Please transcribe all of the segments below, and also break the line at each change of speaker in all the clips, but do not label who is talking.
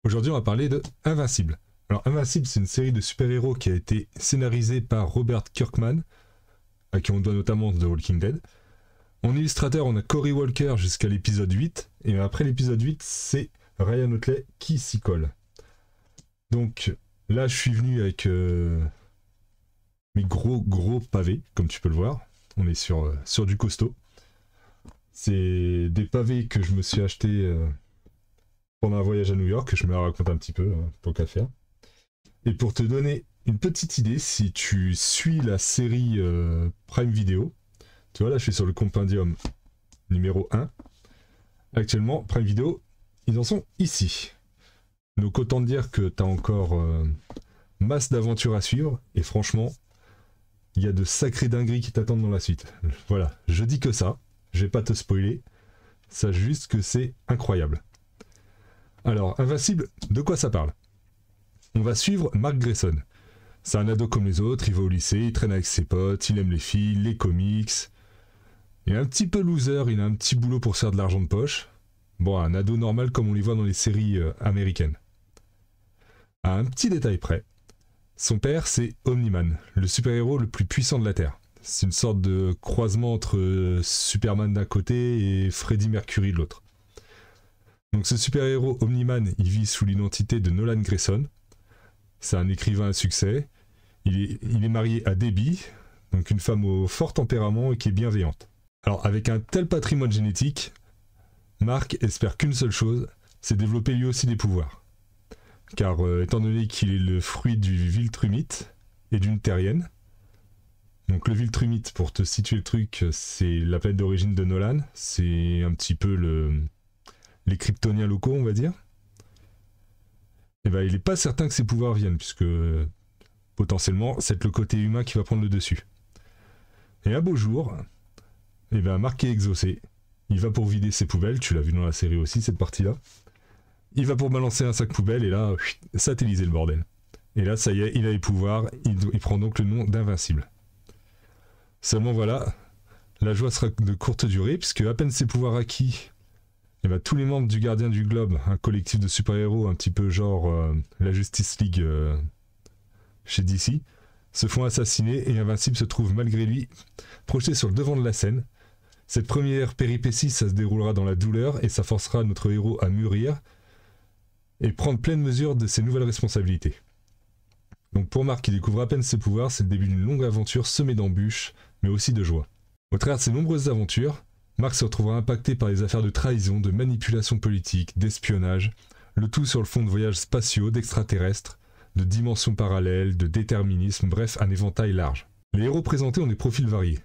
Aujourd'hui, on va parler de Invincible. Alors, Invincible, c'est une série de super-héros qui a été scénarisée par Robert Kirkman, à qui on doit notamment The Walking Dead. En illustrateur, on a Cory Walker jusqu'à l'épisode 8, et après l'épisode 8, c'est Ryan Otley qui s'y colle. Donc, là, je suis venu avec mes gros pavés, comme tu peux le voir. On est sur du costaud. C'est des pavés que je me suis acheté pendant un voyage à New York, je me la raconte un petit peu, hein, tant qu'à faire. Et pour te donner une petite idée, si tu suis la série Prime Video, tu vois là je suis sur le compendium numéro 1. Actuellement, Prime Video, ils en sont ici. Donc autant te dire que tu as encore masse d'aventures à suivre, et franchement, il y a de sacrées dingueries qui t'attendent dans la suite. Voilà, je dis que ça, je vais pas te spoiler, sache juste que c'est incroyable. Alors, Invincible, de quoi ça parle? On va suivre Mark Grayson. C'est un ado comme les autres, il va au lycée, il traîne avec ses potes, il aime les filles, les comics. Il est un petit peu loser, il a un petit boulot pour se faire de l'argent de poche. Bon, un ado normal comme on les voit dans les séries américaines. À un petit détail près, son père c'est Omni-Man, le super-héros le plus puissant de la Terre. C'est une sorte de croisement entre Superman d'un côté et Freddie Mercury de l'autre. Donc ce super-héros Omni-Man, il vit sous l'identité de Nolan Grayson. C'est un écrivain à succès. Il est marié à Debbie, donc une femme au fort tempérament et qui est bienveillante. Alors avec un tel patrimoine génétique, Mark espère qu'une seule chose, c'est développer lui aussi des pouvoirs. Car étant donné qu'il est le fruit du Viltrumite et d'une terrienne, donc le Viltrumite, pour te situer le truc, c'est la planète d'origine de Nolan, c'est un petit peu les Kryptoniens locaux, on va dire. Et ben, il n'est pas certain que ses pouvoirs viennent, puisque potentiellement, c'est le côté humain qui va prendre le dessus. Et un beau jour, et ben, Mark est exaucé. Il va pour vider ses poubelles, tu l'as vu dans la série aussi, cette partie-là. Il va pour balancer un sac poubelle, et là, satelliser le bordel. Et là, ça y est, il a les pouvoirs, il prend donc le nom d'Invincible. Seulement voilà, la joie sera de courte durée, puisque à peine ses pouvoirs acquis, et ben, tous les membres du Gardien du Globe, un collectif de super-héros un petit peu genre la Justice League chez DC, se font assassiner et Invincible se trouve malgré lui projeté sur le devant de la scène. Cette première péripétie, ça se déroulera dans la douleur et ça forcera notre héros à mûrir et prendre pleine mesure de ses nouvelles responsabilités. Donc pour Mark qui découvre à peine ses pouvoirs, c'est le début d'une longue aventure semée d'embûches, mais aussi de joie. Au travers de ces nombreuses aventures, Mark se retrouvera impacté par les affaires de trahison, de manipulation politique, d'espionnage, le tout sur le fond de voyages spatiaux, d'extraterrestres, de dimensions parallèles, de déterminisme, bref, un éventail large. Les héros présentés ont des profils variés.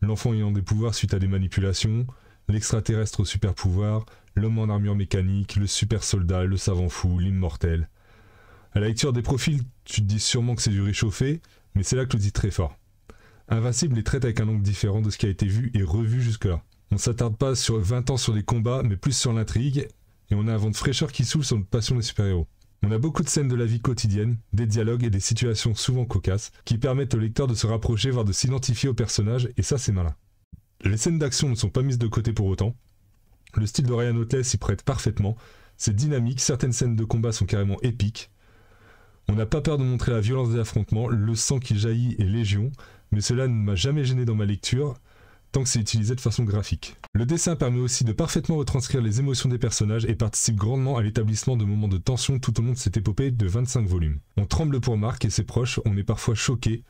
L'enfant ayant des pouvoirs suite à des manipulations, l'extraterrestre au super pouvoir, l'homme en armure mécanique, le super soldat, le savant fou, l'immortel. À la lecture des profils, tu te dis sûrement que c'est du réchauffé, mais c'est là que le dit très fort. Invincible les traite avec un angle différent de ce qui a été vu et revu jusque-là. On s'attarde pas sur 20 ans sur des combats, mais plus sur l'intrigue, et on a un vent de fraîcheur qui saoule sur notre passion des super-héros. On a beaucoup de scènes de la vie quotidienne, des dialogues et des situations souvent cocasses, qui permettent au lecteur de se rapprocher, voire de s'identifier au personnage, et ça c'est malin. Les scènes d'action ne sont pas mises de côté pour autant. Le style de Ryan Otley s'y prête parfaitement, c'est dynamique, certaines scènes de combat sont carrément épiques. On n'a pas peur de montrer la violence des affrontements, le sang qui jaillit est légion, mais cela ne m'a jamais gêné dans ma lecture, tant que c'est utilisé de façon graphique. Le dessin permet aussi de parfaitement retranscrire les émotions des personnages et participe grandement à l'établissement de moments de tension tout au long de cette épopée de 25 volumes. On tremble pour Mark et ses proches, on est parfois choqué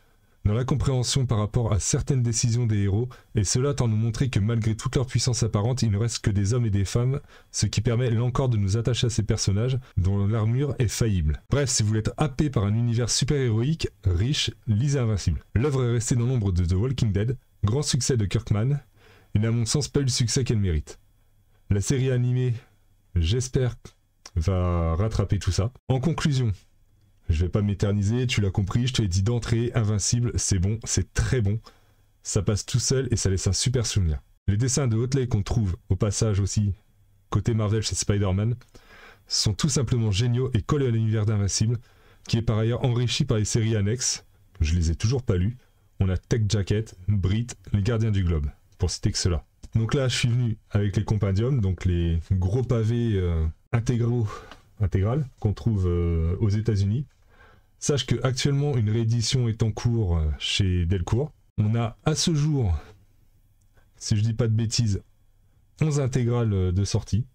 dans l'incompréhension par rapport à certaines décisions des héros, et cela tend à nous montrer que malgré toute leur puissance apparente, il ne reste que des hommes et des femmes, ce qui permet là encore de nous attacher à ces personnages dont l'armure est faillible. Bref, si vous voulez être happé par un univers super-héroïque, riche, lisez Invincible. L'œuvre est restée dans l'ombre de The Walking Dead, grand succès de Kirkman, il n'a à mon sens pas eu le succès qu'elle mérite. La série animée, j'espère, va rattraper tout ça. En conclusion, je vais pas m'éterniser, tu l'as compris, je te l'ai dit d'entrée, Invincible, c'est bon, c'est très bon. Ça passe tout seul et ça laisse un super souvenir. Les dessins de Otley qu'on trouve au passage aussi, côté Marvel chez Spider-Man, sont tout simplement géniaux et collés à l'univers d'Invincible, qui est par ailleurs enrichi par les séries annexes, je les ai toujours pas lues. On a Tech Jacket, Brit, les Gardiens du Globe, pour citer que cela. Donc là, je suis venu avec les compendiums, donc les gros pavés intégraux intégrale qu'on trouve aux États-Unis. Sache que actuellement une réédition est en cours chez Delcourt. On a à ce jour, si je dis pas de bêtises, 11 intégrales de sortie.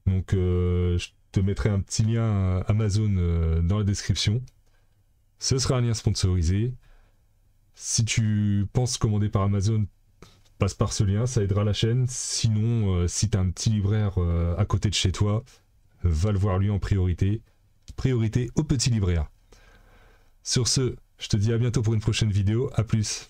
Donc je te mettrai un petit lien Amazon dans la description. Ce sera un lien sponsorisé. Si tu penses commander par Amazon, passe par ce lien, ça aidera la chaîne. Sinon, si tu as un petit libraire à côté de chez toi, va le voir lui en priorité. Priorité au petit libraire. Sur ce, je te dis à bientôt pour une prochaine vidéo. À plus.